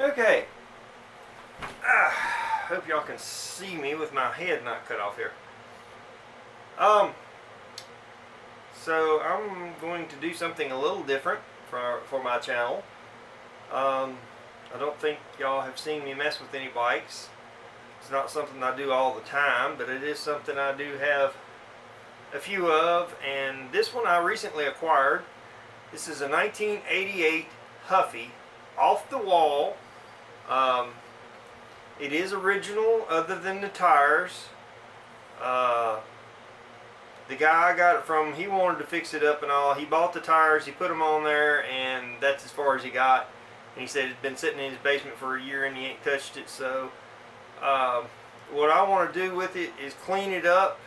Okay. Hope y'all can see me with my head not cut off here. So I'm going to do something a little different for my channel. I don't think y'all have seen me mess with any bikes. It's not something I do all the time, but it is something I do have a few of, and this one I recently acquired. This is a 1988 Huffy, off the wall. It is original other than the tires. The guy I got it from, he wanted to fix it up and all. He bought the tires, he put them on there, and that's as far as he got. And he said it's been sitting in his basement for a year and he ain't touched it. So what I want to do with it is clean it up.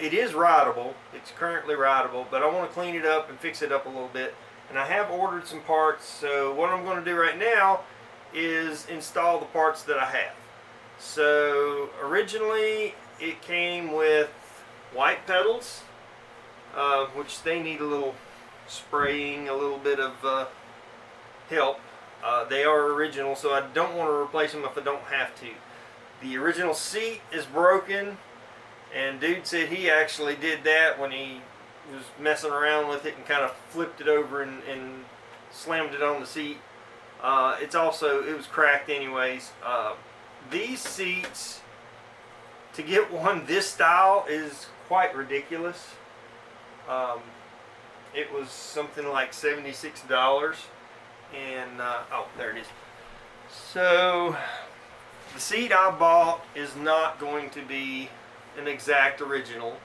It is rideable. It's currently rideable, but I want to clean it up and fix it up a little bit. And I have ordered some parts, so what I'm going to do right now is install the parts that I have. So originally it came with white pedals, which they need a little spraying, a little bit of help. They are original, so I don't want to replace them if I don't have to. The original seat is broken, and dude said he actually did that when he was messing around with it and kind of flipped it over and slammed it on the seat. It was cracked anyways. These seats, to get one this style is quite ridiculous. It was something like $76, and oh, there it is. So the seat I bought is not going to be an exact original,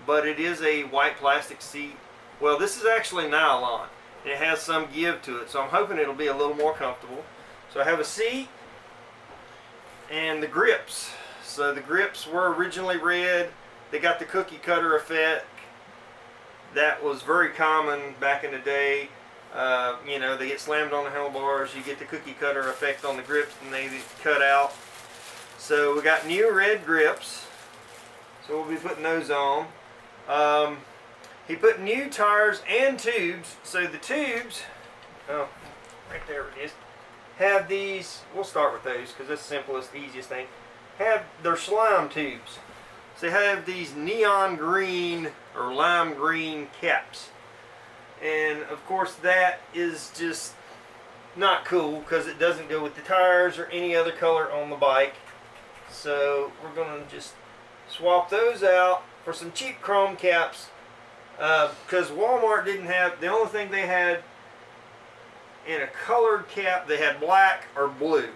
but it is a white plastic seat. Well, this is actually nylon. It has some give to it, so I'm hoping it'll be a little more comfortable. So I have a seat and the grips. So the grips were originally red. They got the cookie cutter effect. That was very common back in the day. You know, they get slammed on the handlebars. You get the cookie cutter effect on the grips and they cut out. So we got new red grips. So we'll be putting those on. He put new tires and tubes. So the tubes, oh, right there it is, have these, we'll start with those because that's the simplest, easiest thing. They're slime tubes. So they have these neon green or lime green caps. And of course that is just not cool because it doesn't go with the tires or any other color on the bike. So we're going to just swap those out for some cheap chrome caps. Because Walmart didn't have, the only thing they had in a colored cap, they had black or blue.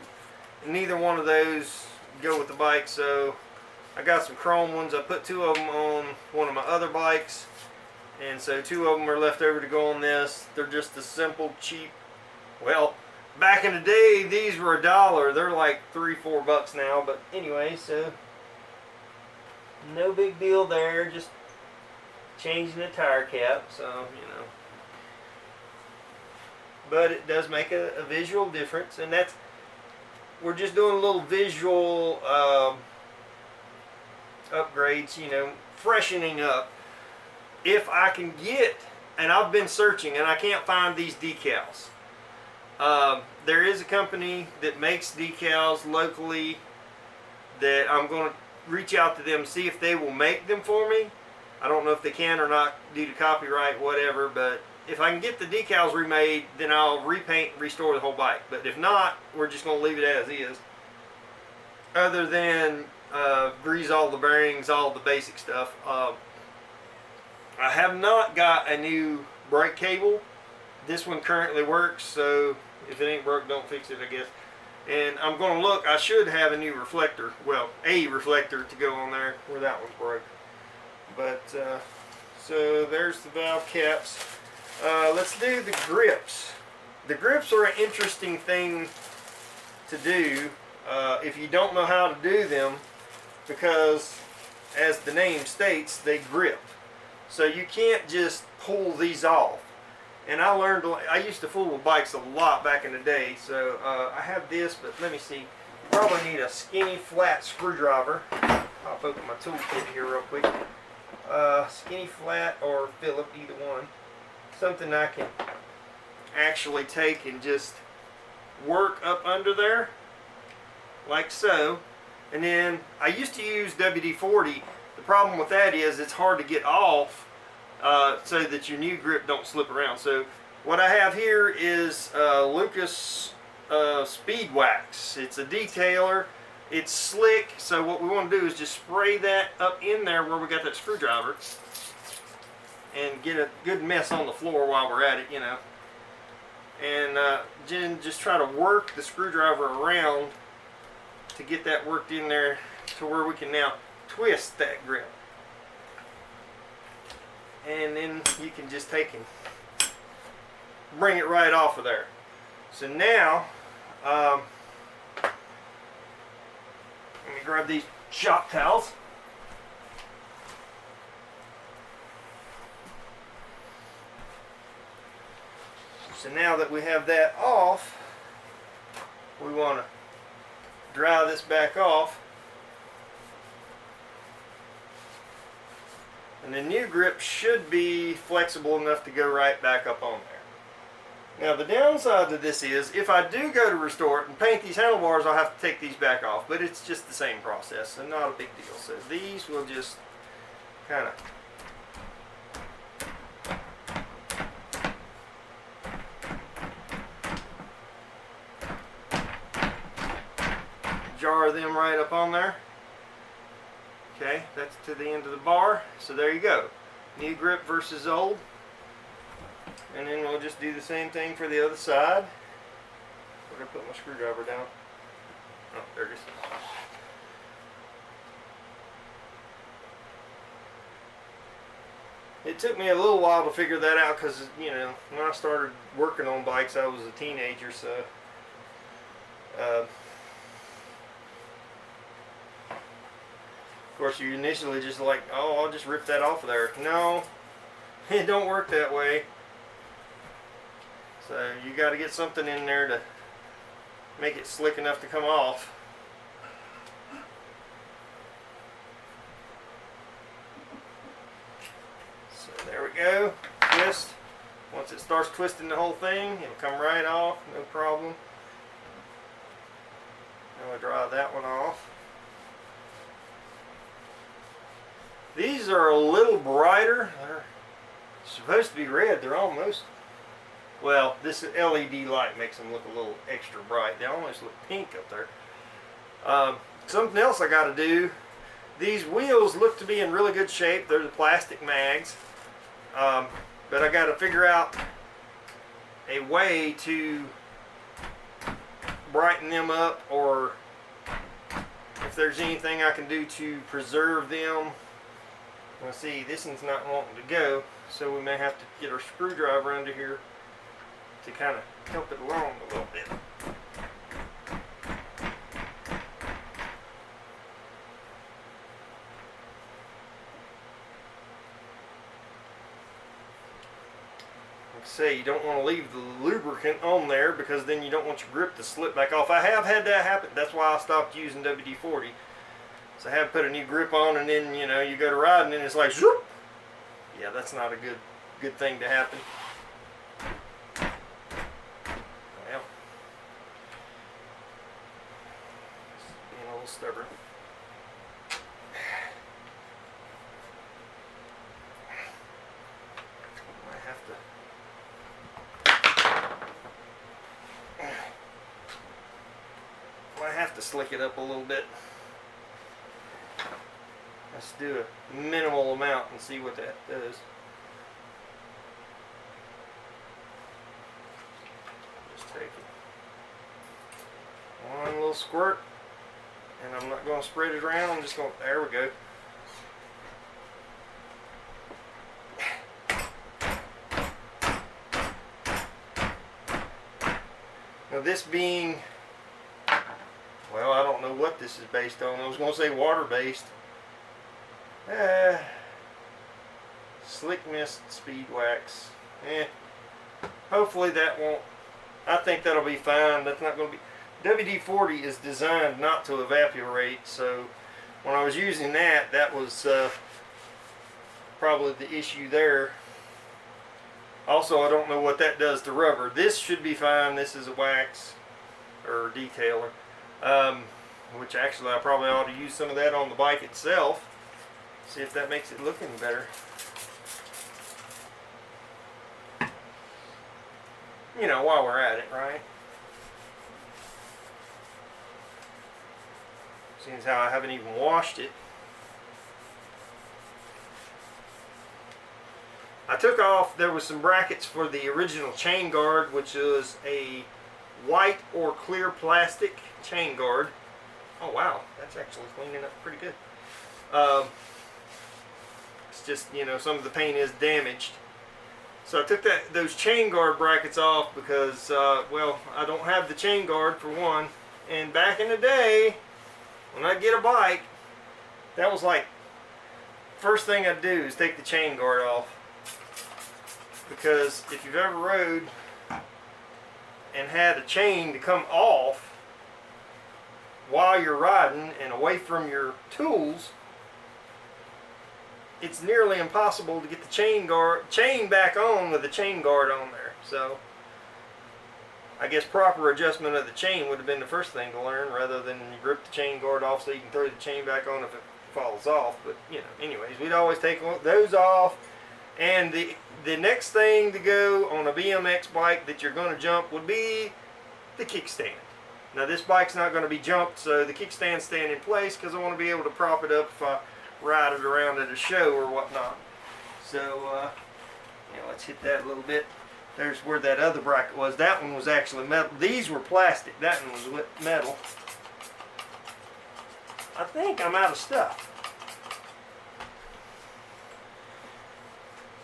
And neither one of those go with the bike, so I got some chrome ones. I put two of them on one of my other bikes, and so two of them are left over to go on this. They're just the simple, cheap, well, back in the day, these were $1. They're like $3-4 now, but anyway, so no big deal there, just changing the tire cap, so you know, but it does make a visual difference, and that's, we're just doing a little visual upgrades, you know, freshening up. If I can get, and I've been searching and I can't find these decals. There is a company that makes decals locally that I'm going to reach out to them, see if they will make them for me. I don't know if they can or not due to copyright, whatever, but if I can get the decals remade, then I'll repaint and restore the whole bike. But if not, we're just going to leave it as is. Other than grease all the bearings, all the basic stuff. I have not got a new brake cable. This one currently works, so if it ain't broke, don't fix it, I guess. And I'm going to look, I should have a new reflector. Well, a reflector to go on there where that one's broke. But, so there's the valve caps. Let's do the grips. The grips are an interesting thing to do if you don't know how to do them, because as the name states, they grip. So you can't just pull these off. And I used to fool with bikes a lot back in the day, so I have this, but let me see. Probably need a skinny flat screwdriver. I'll open my toolkit here real quick. Skinny flat or Phillip, either one. Something I can actually take and just work up under there, like so. And then I used to use WD-40. The problem with that is it's hard to get off so that your new grip don't slip around. So what I have here is Lucas Speed Wax. It's a detailer. It's slick, so what we want to do is just spray that up in there where we got that screwdriver and get a good mess on the floor while we're at it, you know. And then just try to work the screwdriver around to get that worked in there to where we can now twist that grip. And then you can just take and bring it right off of there. So now, let me grab these shop towels. So now that we have that off, we want to dry this back off. And the new grip should be flexible enough to go right back up on there. Now the downside to this is, if I do go to restore it and paint these handlebars, I'll have to take these back off. But it's just the same process, and not a big deal. So these will just kind of jar them right up on there. Okay, that's to the end of the bar. So there you go. New grip versus old. And then we'll just do the same thing for the other side. Where did I put my screwdriver down? Oh, there it is. It took me a little while to figure that out because, you know, when I started working on bikes, I was a teenager, so of course, you initially just like, oh, I'll just rip that off of there. No, it don't work that way. So you got to get something in there to make it slick enough to come off. So there we go. Twist. Once it starts twisting the whole thing, it'll come right off, no problem. Now I dry that one off. These are a little brighter. They're supposed to be red. They're almost, well, this LED light makes them look a little extra bright. They almost look pink up there. Something else I got to do. These wheels look to be in really good shape. They're the plastic mags. But I got to figure out a way to brighten them up, or if there's anything I can do to preserve them. Well, see, this one's not wanting to go, so we may have to get our screwdriver under here to kind of help it along a little bit. Like I say, you don't want to leave the lubricant on there because then you don't want your grip to slip back off. I have had that happen. That's why I stopped using WD-40. So I have put a new grip on, and then, you know, you go to ride and then it's like zoop. Yeah, that's not a good thing to happen. Well, being a little stubborn. I have to slick it up a little bit. Let's do a minimal amount and see what that does. Just take it. One little squirt, and I'm not going to spread it around. I'm just going, there we go. Now this being, well, I don't know what this is based on. I was going to say water-based. Slick Mist Speed Wax. Hopefully that won't, I think that'll be fine. That's not going to be, WD-40 is designed not to evaporate, so when I was using that, that was probably the issue there. Also, I don't know what that does to rubber. This should be fine. This is a wax. or detailer. Which actually I probably ought to use some of that on the bike itself. See if that makes it look any better. You know, while we're at it, right? Seeing as how I haven't even washed it. I took off, there was some brackets for the original chain guard, which was a white or clear plastic chain guard. Oh wow, that's actually cleaning up pretty good. It's just, you know, some of the paint is damaged. So I took those chain guard brackets off because, well, I don't have the chain guard for one. And back in the day, when I get a bike, that was like, first thing I'd do is take the chain guard off. Because if you've ever rode and had a chain to come off while you're riding and away from your tools, it's nearly impossible to get the chain back on with the chain guard on there. So I guess proper adjustment of the chain would have been the first thing to learn, rather than you rip the chain guard off so you can throw the chain back on if it falls off. But you know, anyways, we'd always take those off. And the next thing to go on a BMX bike that you're going to jump would be the kickstand. Now this bike's not going to be jumped, so the kickstand's staying in place because I want to be able to prop it up if I ride it around at a show or whatnot. So yeah, let's hit that a little bit. There's where that other bracket was. That one was actually metal. These were plastic. That one was metal. I think I'm out of stuff.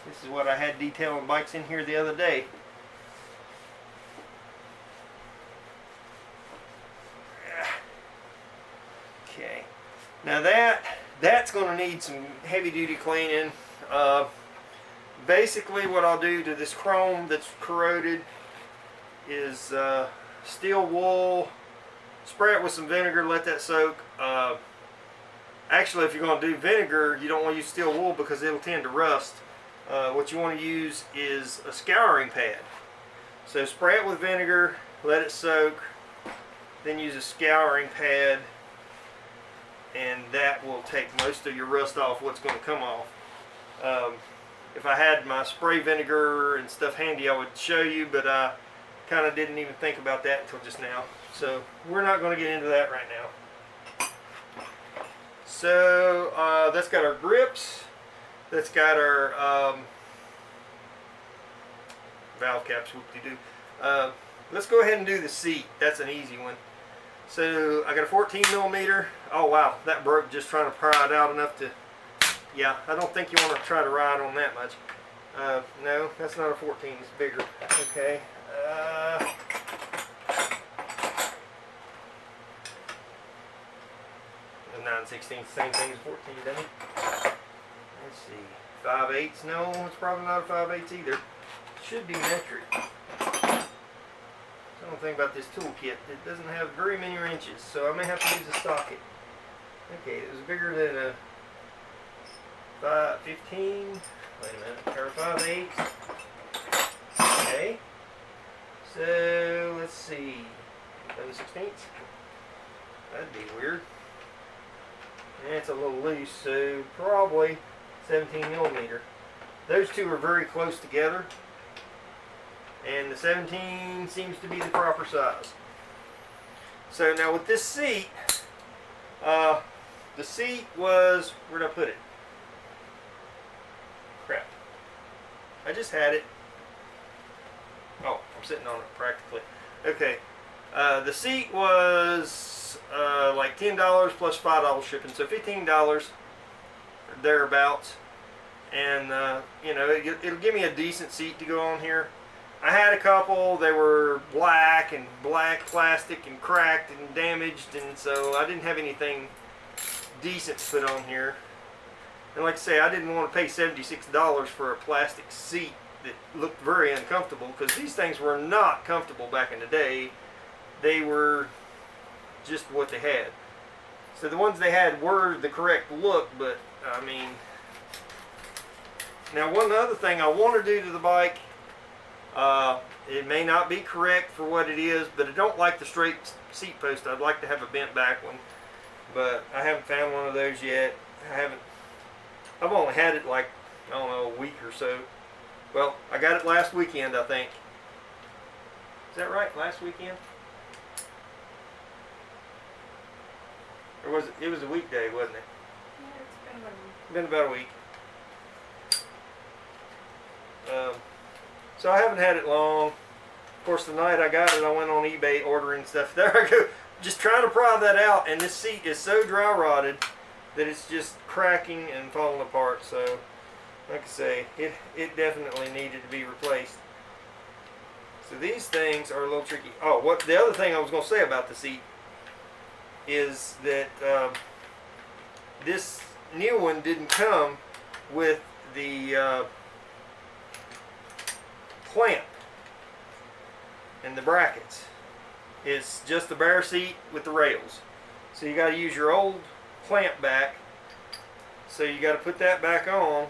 This is what I had detailing bikes in here the other day. Okay. Now that's going to need some heavy duty cleaning. Basically what I'll do to this chrome that's corroded is steel wool, spray it with some vinegar, let that soak. Actually, if you're going to do vinegar, you don't want to use steel wool because it'll tend to rust. What you want to use is a scouring pad. So spray it with vinegar, let it soak, then use a scouring pad, and that will take most of your rust off what's going to come off. If I had my spray vinegar and stuff handy, I would show you, but I kind of didn't even think about that until just now. So we're not going to get into that right now. So that's got our grips. That's got our valve caps, whoop-de-doo. Let's go ahead and do the seat. That's an easy one. So I got a 14 millimeter. Oh wow, that broke just trying to pry it out enough to, yeah, I don't think you want to try to ride on that much. No, that's not a 14, it's bigger. Okay. The 9/16, same thing as 14, doesn't it? Let's see, 5/8. No, it's probably not a 5/8 either. It should be metric. Something about this toolkit. It doesn't have very many inches, so I may have to use a socket. Okay, it was bigger than a 15. Wait a minute, or 5/8. Okay. So let's see, 11/16. That'd be weird. And it's a little loose, so probably 17 millimeter. Those two are very close together, and the 17 seems to be the proper size. So now with this seat, the seat was, where'd I put it? Crap. I just had it. Oh, I'm sitting on it practically. Okay. The seat was like $10 plus $5 shipping, so $15 thereabouts. And you know, it'll give me a decent seat to go on here. I had a couple. They were black plastic and cracked and damaged, and so I didn't have anything decent to put on here. And like I say, I didn't want to pay $76 for a plastic seat that looked very uncomfortable, because these things were not comfortable back in the day. They were just what they had. So the ones they had were the correct look, but I mean, now one other thing I want to do to the bike It may not be correct for what it is, but I don't like the straight seat post. I'd like to have a bent back one, but I haven't found one of those yet. I've only had it like, I don't know, a week or so. Well, I got it last weekend, I think. Is that right? Last weekend? Or was it? It was a weekday, wasn't it? Yeah, it's been about a week. Been about a week. So I haven't had it long. Of course, the night I got it, I went on eBay ordering stuff. There I go, just trying to pry that out, and this seat is so dry rotted that it's just cracking and falling apart. So, like I say, it definitely needed to be replaced. So these things are a little tricky. Oh, what the other thing I was going to say about the seat is that this new one didn't come with the clamp and the brackets. It's just the bare seat with the rails. So you got to use your old clamp back. So you got to put that back on,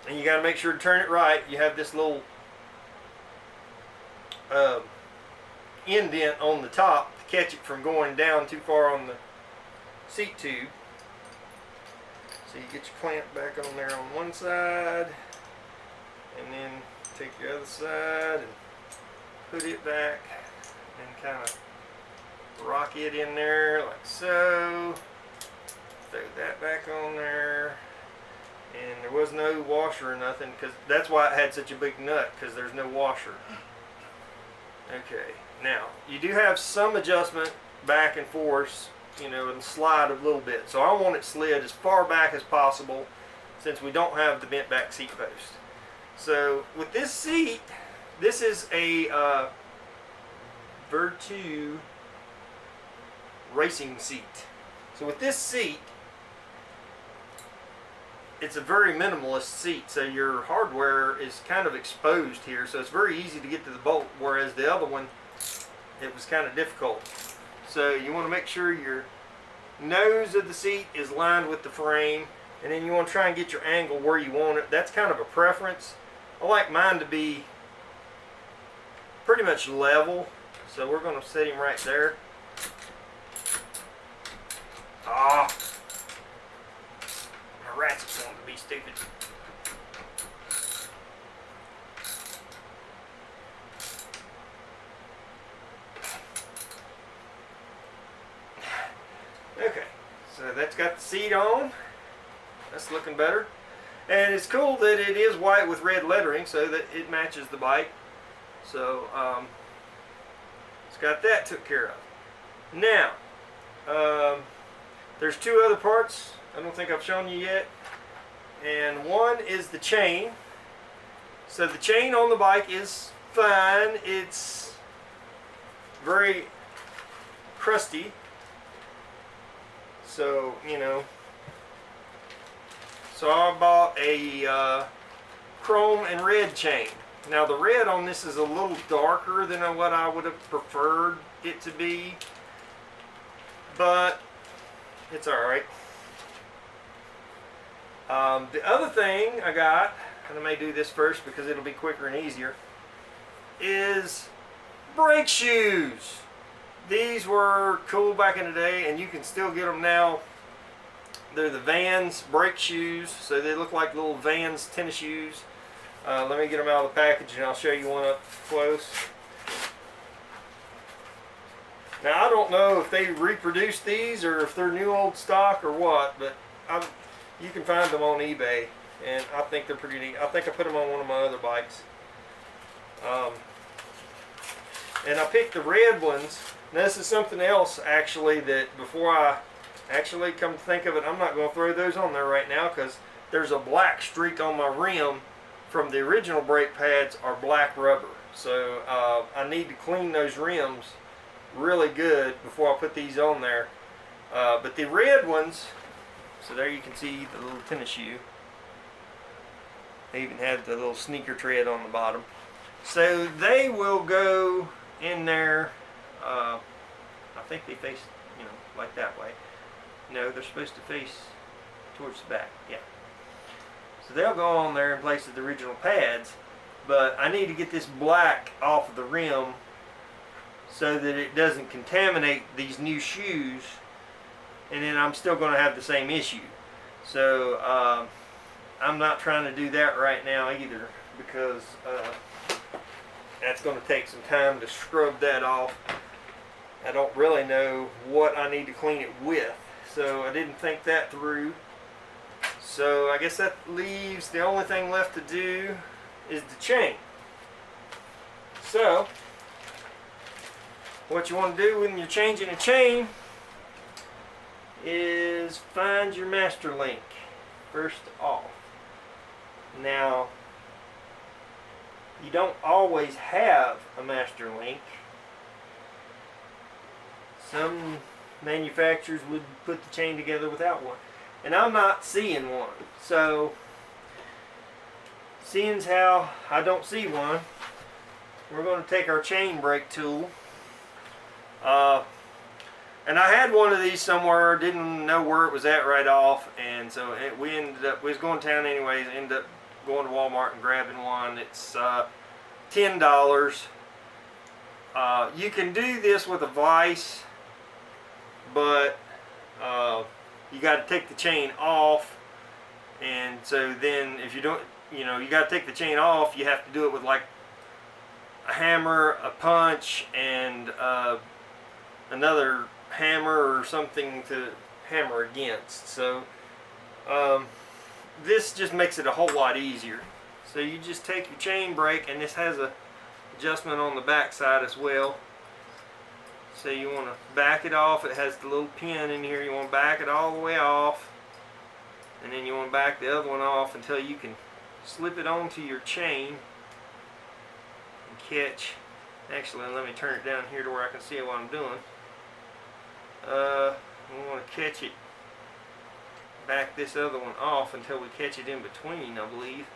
and you got to make sure to turn it right. You have this little indent on the top to catch it from going down too far on the seat tube. So you get your clamp back on there on one side, and then take your other side and put it back and kind of rock it in there like so. Throw that back on there, and there was no washer or nothing, because that's why it had such a big nut, because there's no washer. Okay, now you do have some adjustment back and forth, you know, and slide a little bit. So I want it slid as far back as possible, since we don't have the bent back seat post. So with this seat, this is a Virtu racing seat. So with this seat, it's a very minimalist seat, so your hardware is kind of exposed here, so it's very easy to get to the bolt, whereas the other one, it was kind of difficult. So you want to make sure your nose of the seat is lined with the frame, and then you want to try and get your angle where you want it. That's kind of a preference. I like mine to be pretty much level, so we're going to set him right there. Ah, my ratchet's going to be stupid. Okay, so that's got the seat on. That's looking better. And it's cool that it is white with red lettering so that it matches the bike. So it's got that took care of. Now, there's two other parts I don't think I've shown you yet. And one is the chain. So the chain on the bike is fine. It's very crusty. So, you know. So I bought a chrome and red chain. Now the red on this is a little darker than what I would have preferred it to be, but it's alright. The other thing I got, and I may do this first because it'll be quicker and easier, is brake shoes. These were cool back in the day, and you can still get them now. They're the Vans brake shoes, so they look like little Vans tennis shoes. Let me get them out of the package and I'll show you one up close. Now I don't know if they reproduced these or if they're new old stock or what, but you can find them on eBay, and I think they're pretty neat. I think I put them on one of my other bikes. And I picked the red ones. Now this is something else actually that before I actually come to think of it, I'm not going to throw those on there right now because there's a black streak on my rim from the original brake pads are black rubber. So I need to clean those rims really good before I put these on there. But the red ones, so there you can see the little tennis shoe. They even have the little sneaker tread on the bottom. So they will go in there, I think they face, you know, like that way. No, they're supposed to face towards the back, yeah. So they'll go on there in place of the original pads, But I need to get this black off of the rim so that it doesn't contaminate these new shoes, and then I'm still going to have the same issue. So I'm not trying to do that right now either, because that's going to take some time to scrub that off. I don't really know what I need to clean it with, so I didn't think that through. So I guess that leaves, the only thing left to do is the chain. So what you want to do when you're changing a chain is find your master link first off. Now, you don't always have a master link. Some manufacturers would put the chain together without one, and I'm not seeing one. So, seeing as how I don't see one, we're going to take our chain brake tool. And I had one of these somewhere, didn't know where it was at right off, and so we ended up, we was going to town anyways, ended up going to Walmart and grabbing one. It's $10. You can do this with a vise, but you got to take the chain off, and so then if you don't, you got to take the chain off, you have to do it with like a hammer, a punch, and another hammer or something to hammer against. So this just makes it a whole lot easier. So you just take your chain brake, and this has a adjustment on the back side as well. So you want to back it off. It has the little pin in here. You want to back it all the way off, and then you want to back the other one off until you can slip it onto your chain and catch. Actually, let me turn it down here to where I can see what I'm doing. We want to catch it, back this other one off until we catch it in between, I believe.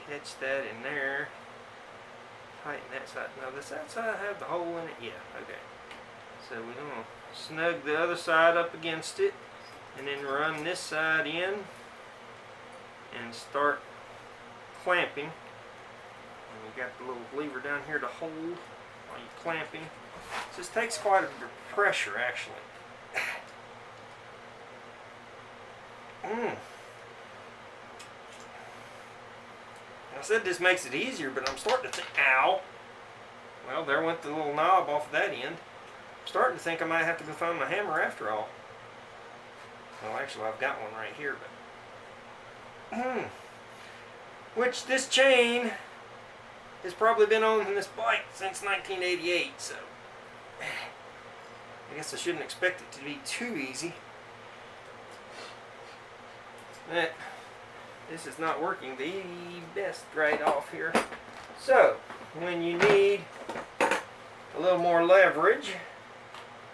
Catch that in there. Tighten that side. Now does that side have the hole in it? Yeah, okay. So we're going to snug the other side up against it, and then run this side in and start clamping. And we got the little lever down here to hold while you're clamping. This takes quite a bit of pressure, actually. I said this makes it easier, but I'm starting to think, ow. Well, there went the little knob off that end. I'm starting to think I might have to go find my hammer after all. Well, actually, I've got one right here, but which this chain has probably been on this bike since 1988, so I guess I shouldn't expect it to be too easy. But this is not working the best right off here. So, when you need a little more leverage,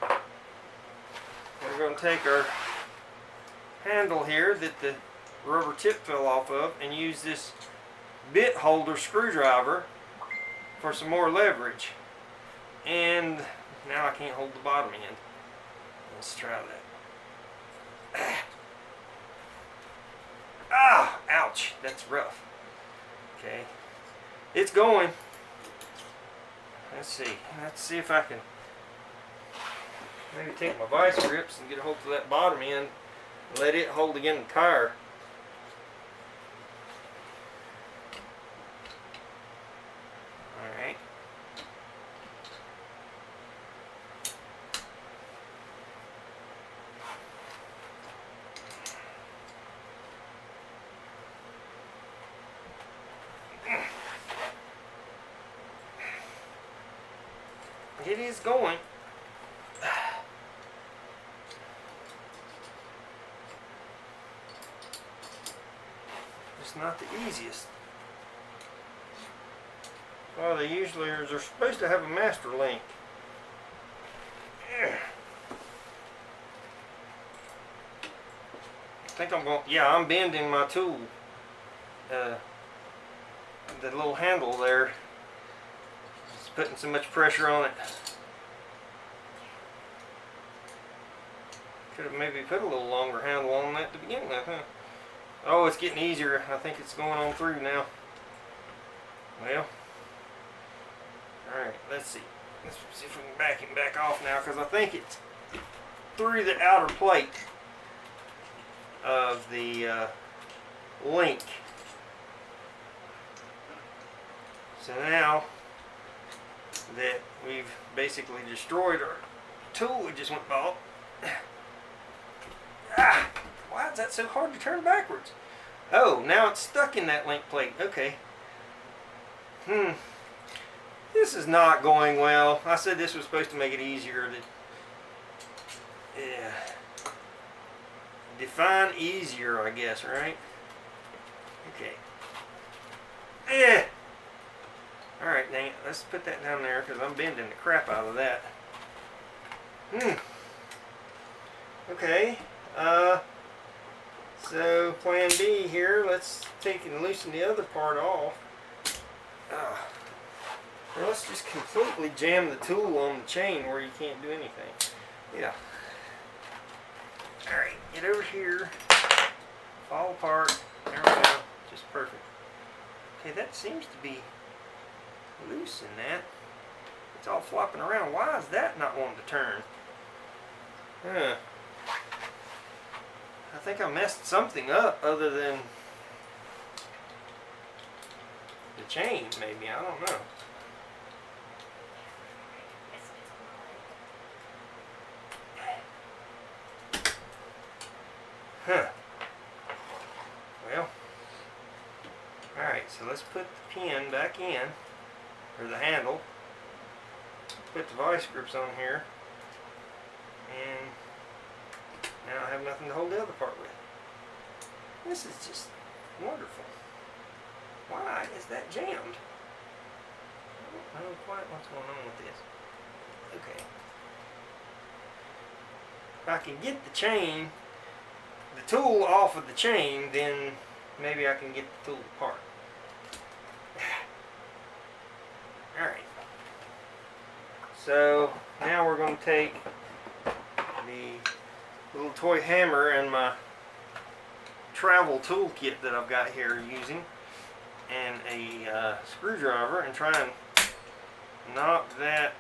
we're going to take our handle here that the rubber tip fell off of and use this bit holder screwdriver for some more leverage. And now I can't hold the bottom end. Let's try that. Ah, ouch, that's rough. Okay, it's going. Let's see if I can maybe take my vice grips and get a hold of that bottom end and let it hold against the tire. Alright. It is going. It's not the easiest. Well, they usually are, they're supposed to have a master link. I think I'm going, yeah, I'm bending my tool. The little handle there. Putting so much pressure on it. Could have maybe put a little longer handle on that to begin with, huh? Oh, it's getting easier. I think it's going on through now. Well, alright, let's see. Let's see if we can back him back off now, because I think it's through the outer plate of the link. So now that we've basically destroyed our tool we just went bought. Why is that so hard to turn backwards? Oh, now it's stuck in that link plate. Okay. This is not going well. I said this was supposed to make it easier. Yeah. Define easier, I guess, right? Okay. Yeah. Alright, dang it. Let's put that down there because I'm bending the crap out of that. Okay. So plan B here. Let's take and loosen the other part off. Well, let's just completely jam the tool on the chain where you can't do anything. Yeah. Alright, get over here. Fall apart. There we go. Just perfect. Okay, that seems to be loose in that. It's all flopping around. Why is that not wanting to turn? I think I messed something up other than the chain, maybe. I don't know. Well, alright, so let's put the pin back in, or the handle. Put the vice grips on here, and now I have nothing to hold the other part with. This is just wonderful. Why is that jammed? I don't know quite what's going on with this. Okay. If I can get the chain, the tool off of the chain, then maybe I can get the tool apart. Alright. So now we're going to take the little toy hammer and my travel tool kit that I've got here using, and a screwdriver, and try and knock that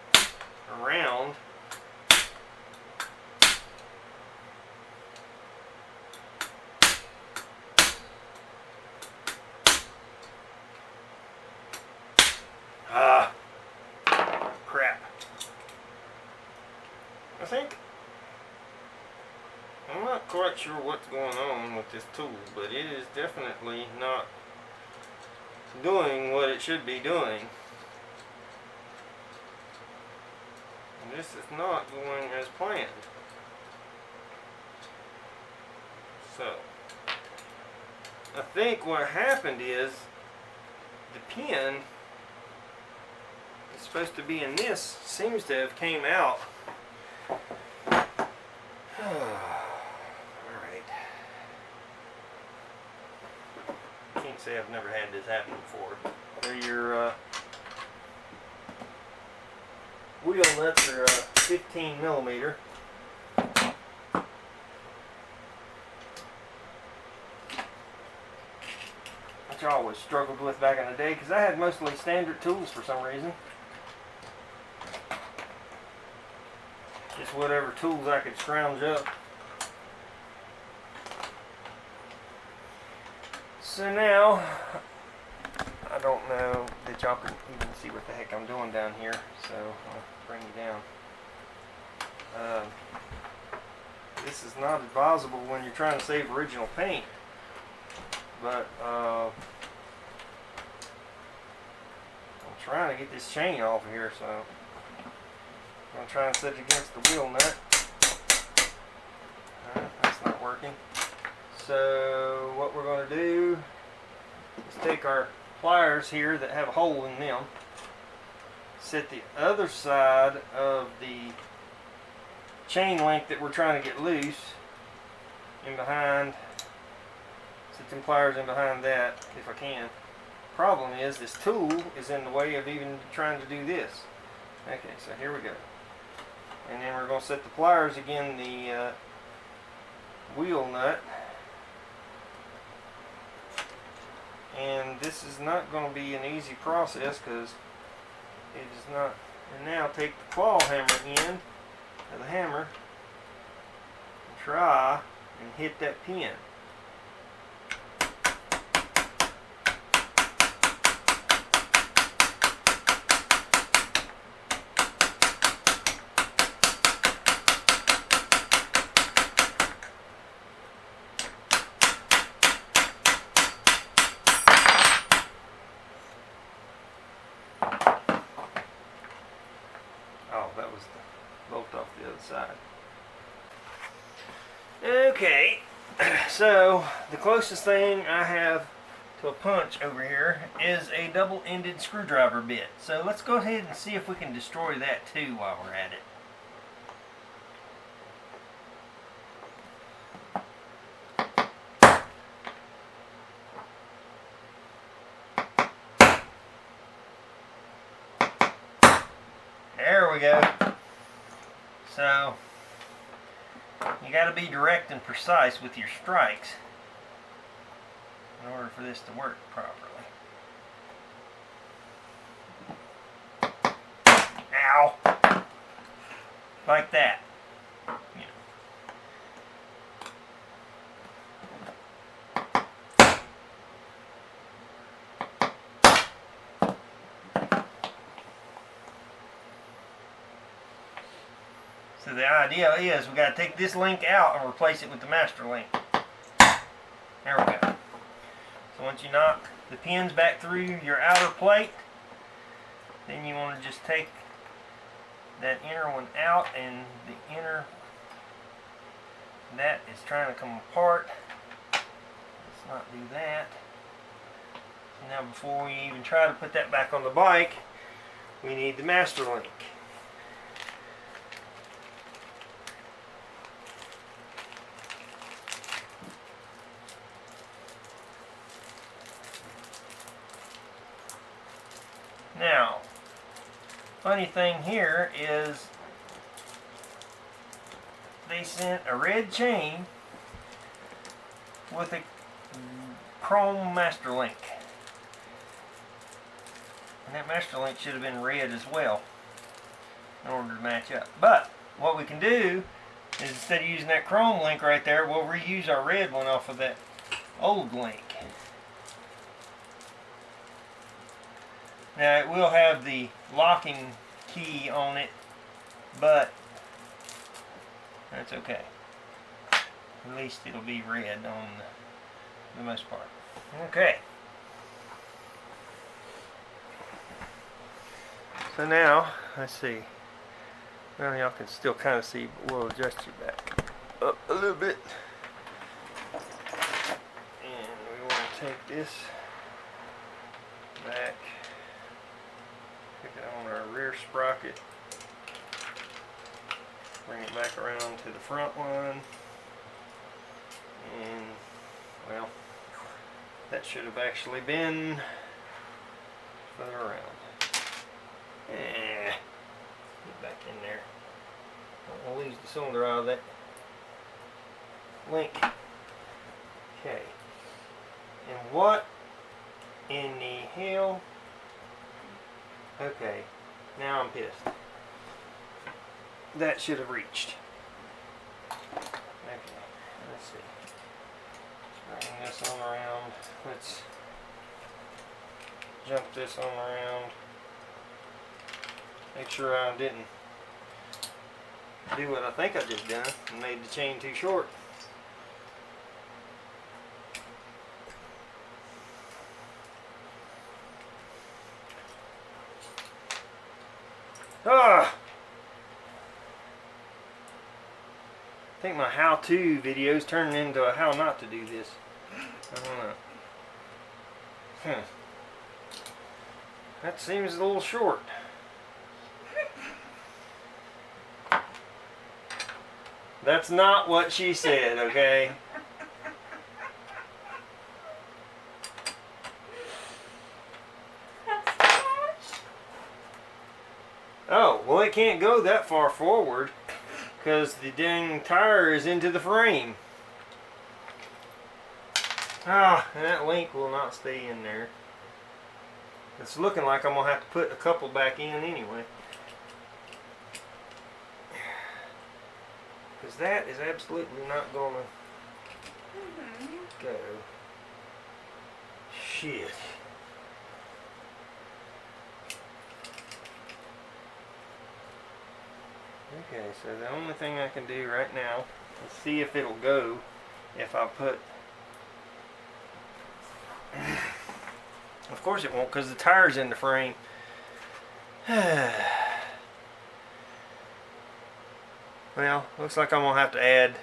around. Crap. I think I'm not quite sure what's going on with this tool, but it is definitely not doing what it should be doing. And this is not going as planned. So I think what happened is the pin that's supposed to be in this seems to have came out. Alright. Can't say I've never had this happen before. So your wheel nuts are 15 millimeter. Which I always struggled with back in the day because I had mostly standard tools for some reason. Just whatever tools I could scrounge up. So now, I don't know that y'all can even see what the heck I'm doing down here, so I'll bring you down. This is not advisable when you're trying to save original paint, but I'm trying to get this chain off of here, so I'm going to try and set it against the wheel nut. That's not working. So what we're going to do is take our pliers here that have a hole in them, set the other side of the chain link that we're trying to get loose in behind, set them pliers in behind that if I can. Problem is this tool is in the way of even trying to do this. Okay, so here we go. And then we're going to set the pliers again the wheel nut. And this is not going to be an easy process because it is not. And now take the claw hammer end of the hammer and try and hit that pin. Oh, that was the bolt off the other side. Okay, so the closest thing I have to a punch over here is a double-ended screwdriver bit. So let's go ahead and see if we can destroy that too while we're at it. There we go. So you got to be direct and precise with your strikes in order for this to work properly. Ow! Like that. You know. So the idea is we got to take this link out and replace it with the master link. There we go. So once you knock the pins back through your outer plate, then you want to just take that inner one out, and the inner, that is trying to come apart. Let's not do that. So now before we even try to put that back on the bike, we need the master link. Now, funny thing here is they sent a red chain with a chrome master link. And that master link should have been red as well in order to match up. But what we can do is instead of using that chrome link right there, we'll reuse our red one off of that old link. Now it will have the locking key on it, but that's okay. At least it'll be red on the most part. Okay. So now, let's see. Well, y'all can still kind of see, but we'll adjust you back up a little bit. And we want to take this back. Pick it on our rear sprocket, bring it back around to the front one, and well, that should have actually been further around. Get back in there. Don't want to lose the cylinder out of that link. Okay, and what in the hell? Okay, now I'm pissed. That should have reached. Okay, let's see. Let's bring this on around. Let's jump this on around. Make sure I didn't do what I think I just done and made the chain too short. Ah! I think my how-to videos turning into a how not to do this. I don't know. That seems a little short. That's not what she said, okay? Oh, well it can't go that far forward because the dang tire is into the frame. Ah, and that link will not stay in there. It's looking like I'm going to have to put a couple back in anyway. Because that is absolutely not going to go. Shit. Okay, so the only thing I can do right now is see if it'll go if I put... Of course it won't because the tire's in the frame. Well, looks like I'm going to have to add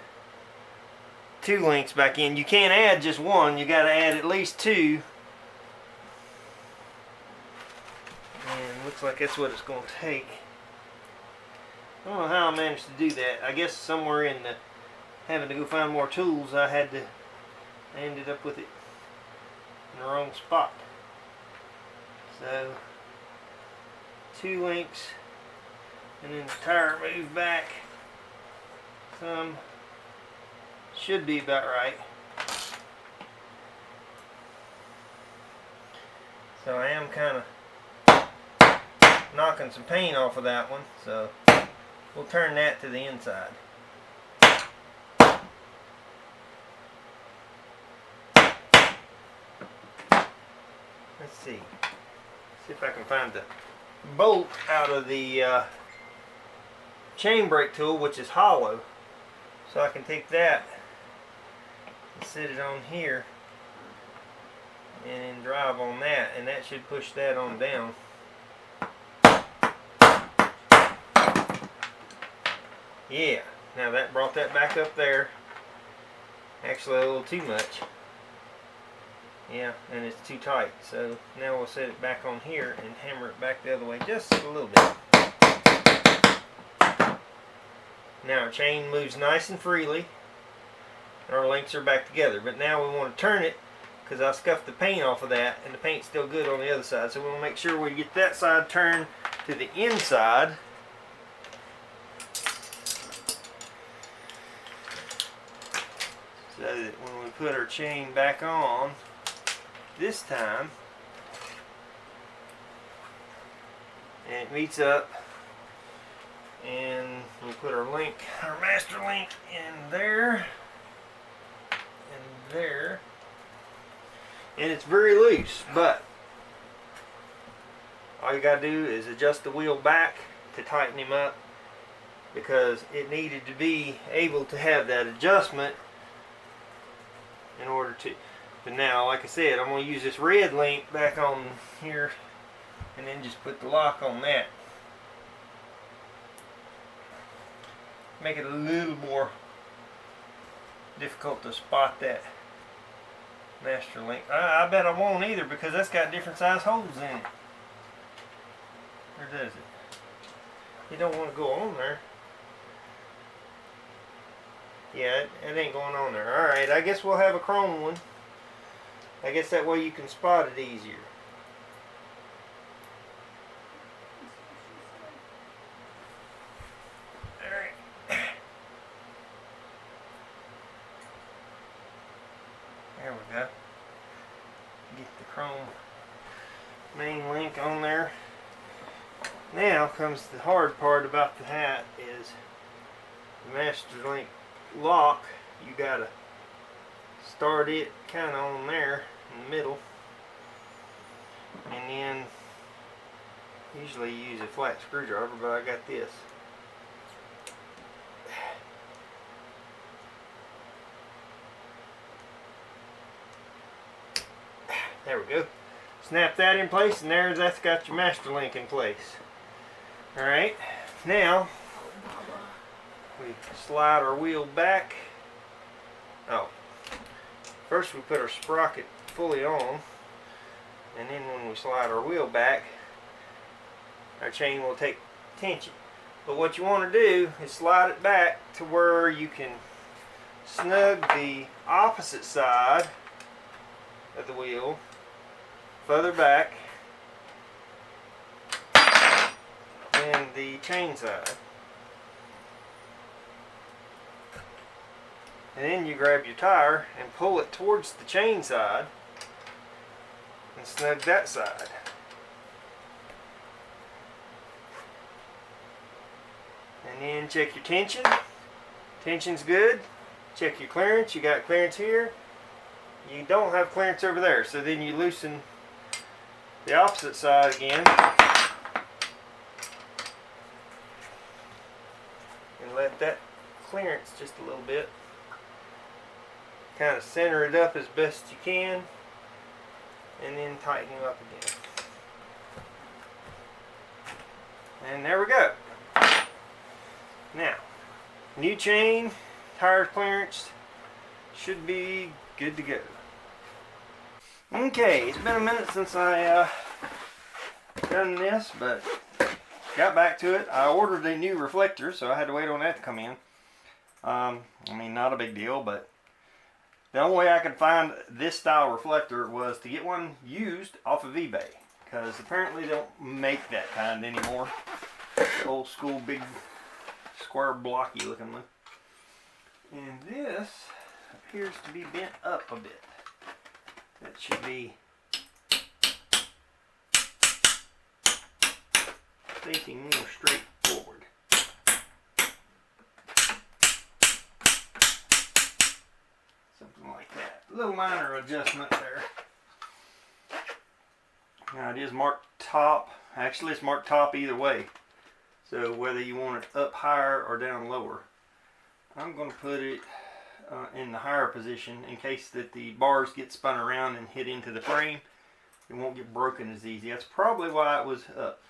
2 links back in. You can't add just one, you got to add at least 2. And looks like that's what it's going to take. I don't know how I managed to do that. I guess somewhere in the having to go find more tools, I ended up with it in the wrong spot. So 2 links, and then the tire moved back some. Should be about right. So I am kind of knocking some paint off of that one, so we'll turn that to the inside. Let's see if I can find the bolt out of the chain brake tool, which is hollow, so I can take that and set it on here and then drive on that, and that should push that on down. Yeah, now that brought that back up there. Actually a little too much. Yeah, and it's too tight. So now we'll set it back on here and hammer it back the other way just a little bit. Now our chain moves nice and freely. Our links are back together. But now we want to turn it because I scuffed the paint off of that and the paint's still good on the other side. So we want to make sure we get that side turned to the inside. So that when we put our chain back on, this time, and it meets up, and we put our link, our master link in there, and there, and it's very loose, but all you gotta do is adjust the wheel back to tighten him up, because it needed to be able to have that adjustment in order to. But now, like I said, I'm going to use this red link back on here and then just put the lock on that. Make it a little more difficult to spot that master link. I bet I won't either because that's got different size holes in it. Or does it? You don't want to go on there. Yeah, it ain't going on there. Alright, I guess we'll have a chrome one. I guess that way you can spot it easier. Alright. There we go. Get the chrome main link on there. Now comes the hard part about the hat is the master link lock. You gotta start it kind of on there in the middle, and then usually you use a flat screwdriver, but I got this. There we go. Snap that in place, and that's got your master link in place. Alright, now we slide our wheel back. Oh, first we put our sprocket fully on, and then when we slide our wheel back, our chain will take tension. But what you want to do is slide it back to where you can snug the opposite side of the wheel further back than the chain side. And then you grab your tire and pull it towards the chain side and snug that side. And then check your tension. Tension's good. Check your clearance. You got clearance here. You don't have clearance over there. So then you loosen the opposite side again. And let that clearance just a little bit. Kind of center it up as best you can. And then tighten it up again. And there we go. Now, new chain, tire clearance, should be good to go. Okay, it's been a minute since I done this, but got back to it. I ordered a new reflector, so I had to wait on that to come in. I mean, not a big deal, but the only way I could find this style reflector was to get one used off of eBay, because apparently they don't make that kind anymore. The old school big square blocky looking one. And this appears to be bent up a bit. That should be facing more straight forward. Something like that. A little minor adjustment there. Now it is marked top. Actually, it's marked top either way. So whether you want it up higher or down lower. I'm going to put it in the higher position in case that the bars get spun around and hit into the frame. It won't get broken as easy. That's probably why it was up.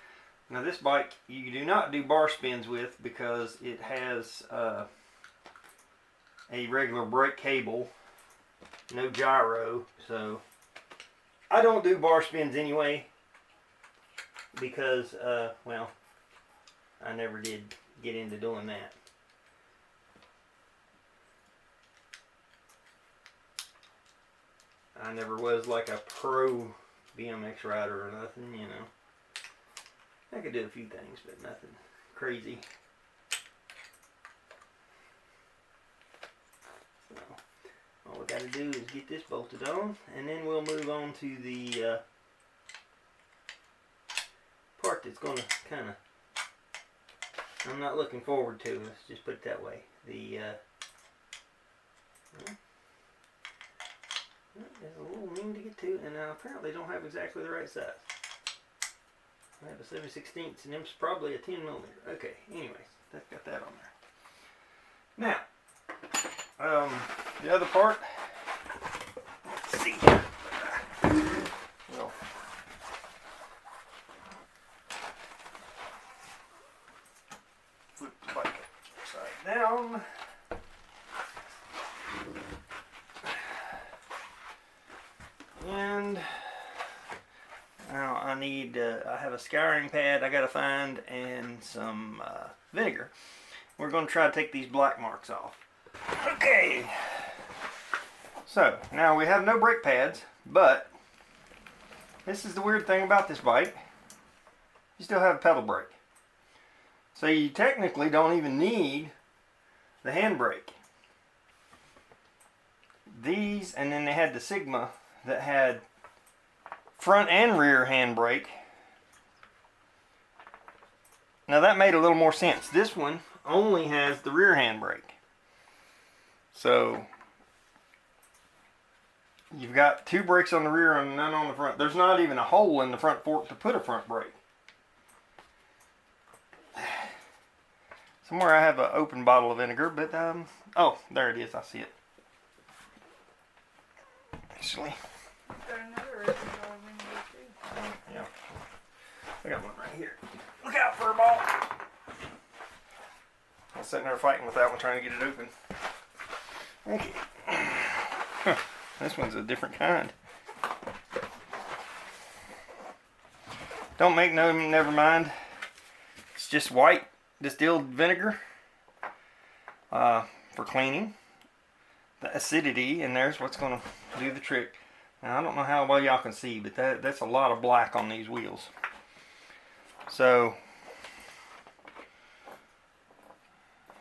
Now this bike you do not do bar spins with because it has a regular brake cable, no gyro. So I don't do bar spins anyway because, well, I never did get into doing that. I never was like a pro BMX rider or nothing, you know. I could do a few things, but nothing crazy. So, all we got to do is get this bolted on, and then we'll move on to the part that's going to kind of, I'm not looking forward to, let's just put it that way. The, it's a little mean to get to, and I apparently don't have exactly the right size. I have a 7/16, and it's probably a 10 millimeter. Okay, anyways, that's got that on there. Now, the other part, let's see. Well, flip the bike upside down. And now I need, I have a scouring pad I gotta find and some vinegar. We're going to try to take these black marks off. Okay, so now we have no brake pads, but this is the weird thing about this bike. You still have a pedal brake. So you technically don't even need the handbrake. These, and then they had the Sigma that had front and rear handbrake. Now that made a little more sense. This one only has the rear handbrake. So you've got two brakes on the rear and none on the front. There's not even a hole in the front fork to put a front brake. Somewhere I have an open bottle of vinegar, but oh, there it is. I see it. Actually, Got another reason why we need to. yeah, I got one right here. Look out for a ball! I was sitting there fighting with that one, trying to get it open. Okay, this one's a different kind. Don't make no, never mind. It's just white distilled vinegar for cleaning. The acidity in there is what's going to do the trick. Now I don't know how well y'all can see, but that's a lot of black on these wheels. So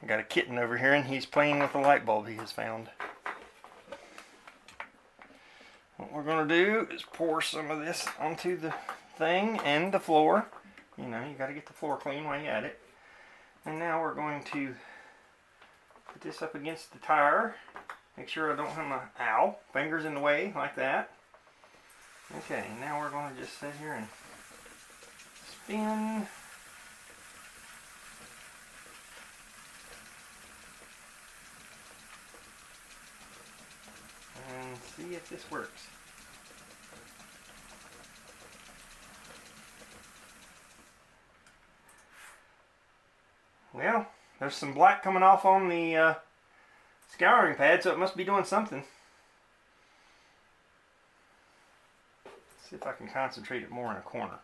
I got a kitten over here and he's playing with a light bulb he has found. What we're going to do is pour some of this onto the thing and the floor. You know, you got to get the floor clean while you're at it. And now we're going to put this up against the tire. Make sure I don't have my fingers in the way like that. Okay, now we're going to just sit here and spin. And see if this works. Well, there's some black coming off on the scouring pad, so it must be doing something. Let's see if I can concentrate it more in a corner.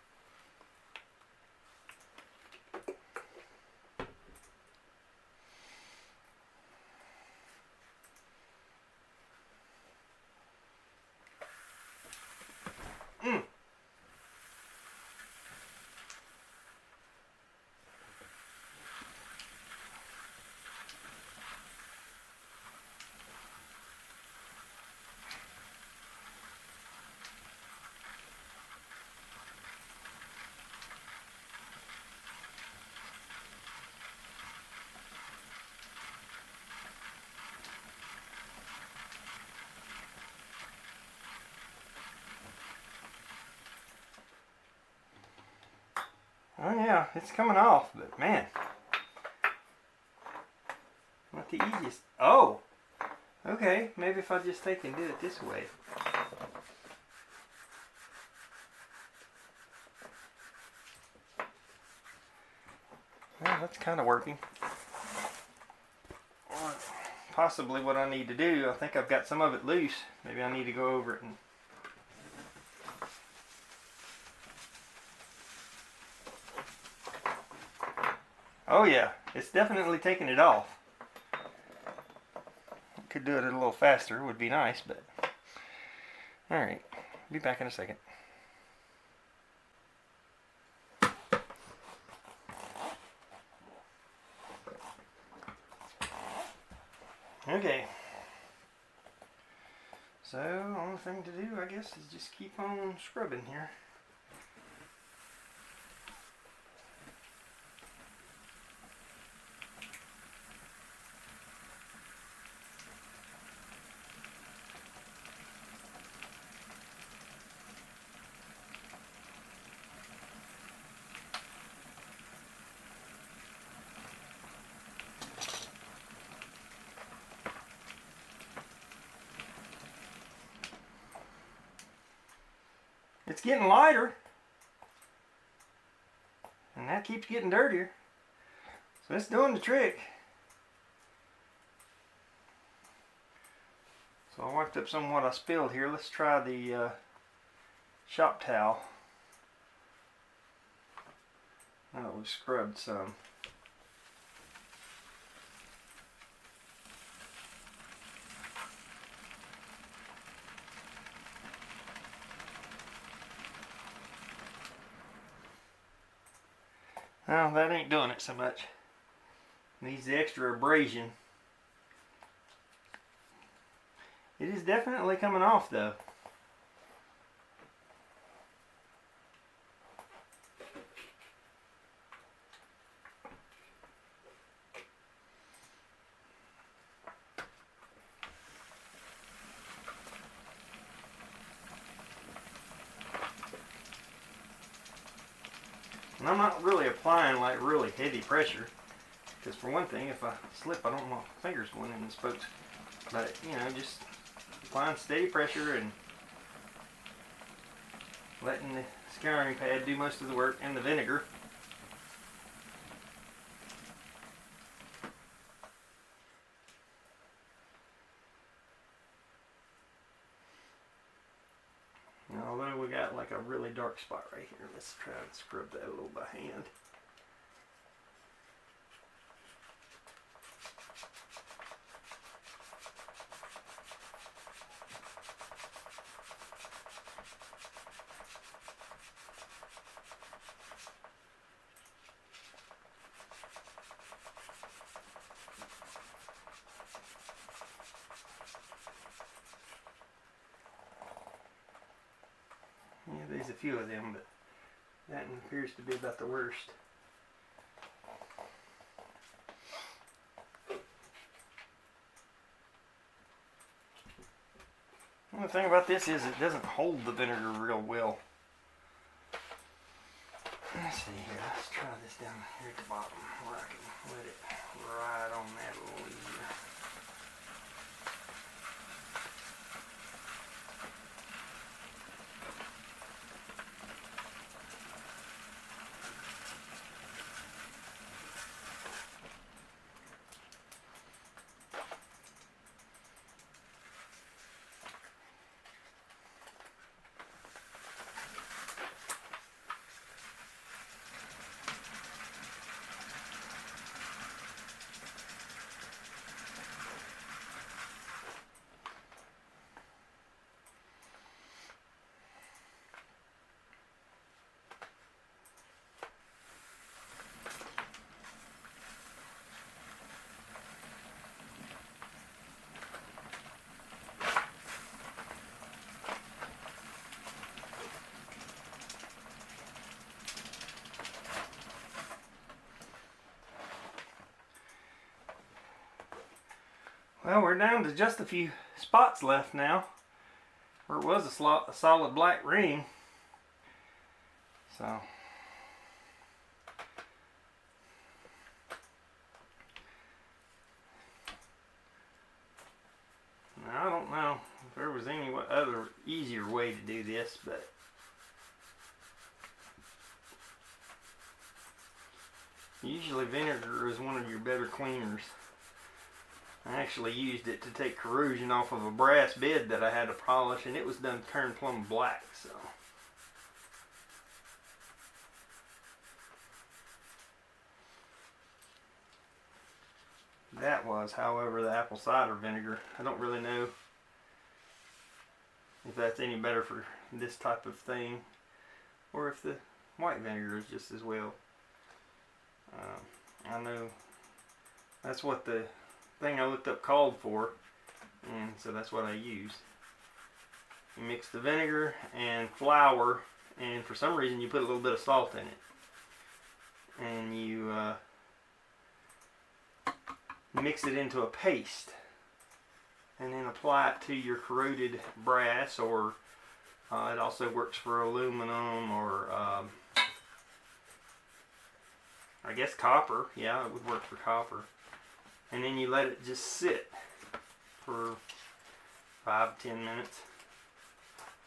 Oh yeah, it's coming off, but man, not the easiest. Oh, okay, maybe if I just take and do it this way. Well, that's kind of working. Or possibly what I need to do, I think I've got some of it loose. Maybe I need to go over it and oh yeah, it's definitely taking it off. Could do it a little faster, would be nice, but alright, be back in a second. Okay, so only thing to do I guess is just keep on scrubbing here. It's getting lighter, and that keeps getting dirtier, so it's doing the trick. So I wiped up some of what I spilled here. Let's try the shop towel. Now that we've scrubbed some. Well, that ain't doing it so much. Needs the extra abrasion. It is definitely coming off though. And I'm not really applying like really heavy pressure, because for one thing, if I slip, I don't want my fingers going in the spokes. But you know, just applying steady pressure and letting the scouring pad do most of the work and the vinegar. And although we got like a really dark spot right here, let's try and scrub that a little by hand. a few of them, but that one appears to be about the worst. The only thing about this is it doesn't hold the vinegar real well. Let's see here, let's try this down here at the bottom where I can let it ride on that a little easier. Well, we're down to just a few spots left now, where it was a solid black ring. So, now I don't know if there was any other easier way to do this, but usually vinegar is one of your better cleaners. I actually used it to take corrosion off of a brass bed that I had to polish, and it was done turned plumb black. So that was, however, the apple cider vinegar. I don't really know if that's any better for this type of thing, or if the white vinegar is just as well. I know that's what the thing I looked up called for, and so that's what I used. You mix the vinegar and flour, and for some reason you put a little bit of salt in it, and you mix it into a paste, and then apply it to your corroded brass, or it also works for aluminum, or I guess copper. Yeah, it would work for copper. And then you let it just sit for 5-10 minutes.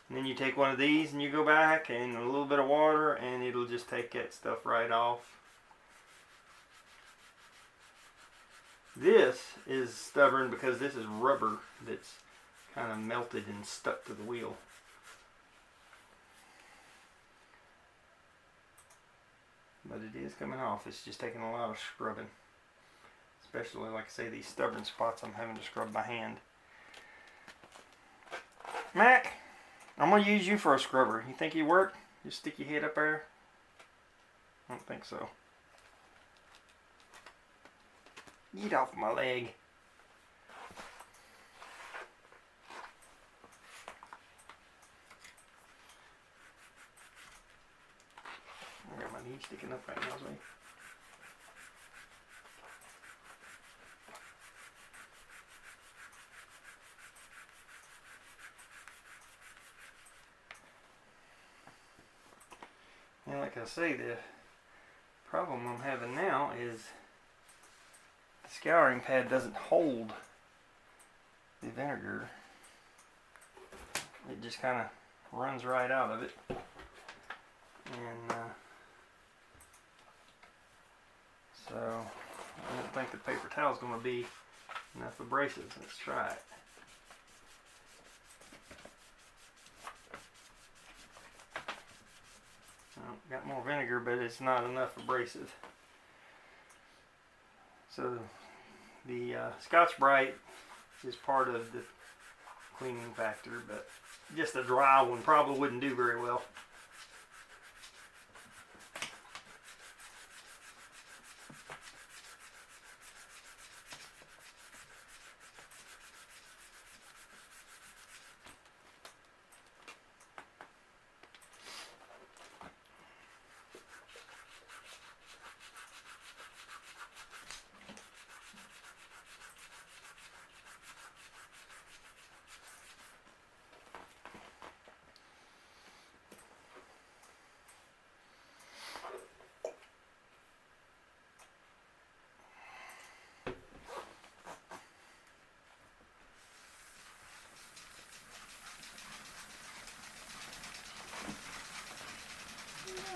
And then you take one of these and you go back and a little bit of water, and it'll just take that stuff right off. This is stubborn because this is rubber that's kind of melted and stuck to the wheel. But it is coming off. It's just taking a lot of scrubbing. Especially, like I say, these stubborn spots I'm having to scrub by hand. Mac, I'm going to use you for a scrubber. You think you work? Just stick your head up there? I don't think so. Get off my leg. I got my knee sticking up right now, so. And like I say, the problem I'm having now is the scouring pad doesn't hold the vinegar. It just kind of runs right out of it. And so I don't think the paper towel is going to be enough abrasive. Let's try it. Got more vinegar, but it's not enough abrasive. So the Scotch Brite is part of the cleaning factor, but just a dry one probably wouldn't do very well.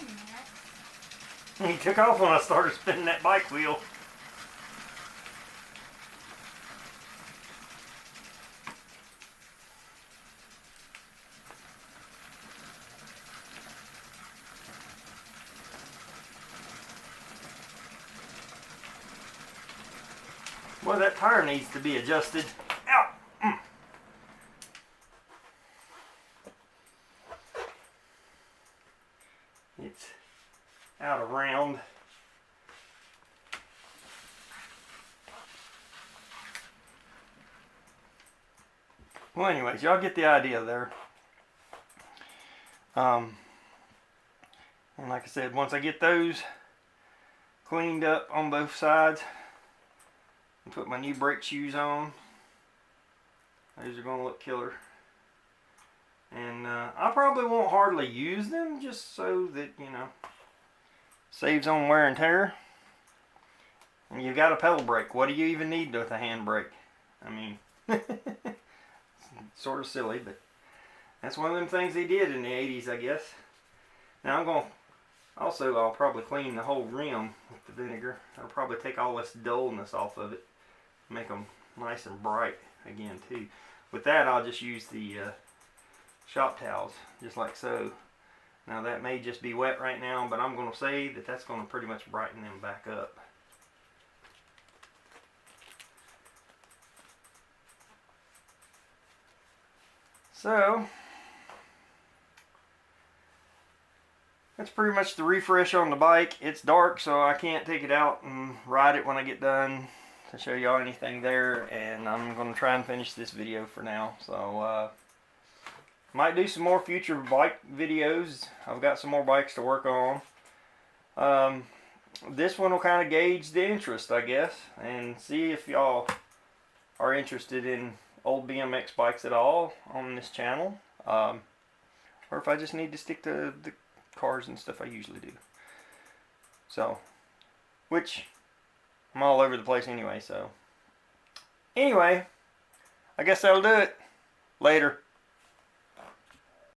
spinning that. He took off when I started spinning that bike wheel. Well, that tire needs to be adjusted. Ow! It's out of round. Well, anyways, y'all get the idea there. And like I said, once I get those cleaned up on both sides and put my new brake shoes on, those are going to look killer. And I probably won't hardly use them, just so that, you know, saves on wear and tear. And you've got a pedal brake. What do you even need with a hand brake? I mean, it's sort of silly, but that's one of them things they did in the 80s, I guess. Now I'm going to, also I'll probably clean the whole rim with the vinegar. That'll probably take all this dullness off of it. Make them nice and bright again too. With that, I'll just use the shop towels, just like so. Now that may just be wet right now, but I'm going to say that that's going to pretty much brighten them back up. So that's pretty much the refresh on the bike. It's dark, so I can't take it out and ride it when I get done to show y'all anything there, and I'm going to try and finish this video for now. So might do some more future bike videos. I've got some more bikes to work on. This one will kind of gauge the interest, I guess, and see if y'all are interested in old BMX bikes at all on this channel, or if I just need to stick to the cars and stuff I usually do. So, which I'm all over the place anyway, so anyway, I guess that'll do it. Later.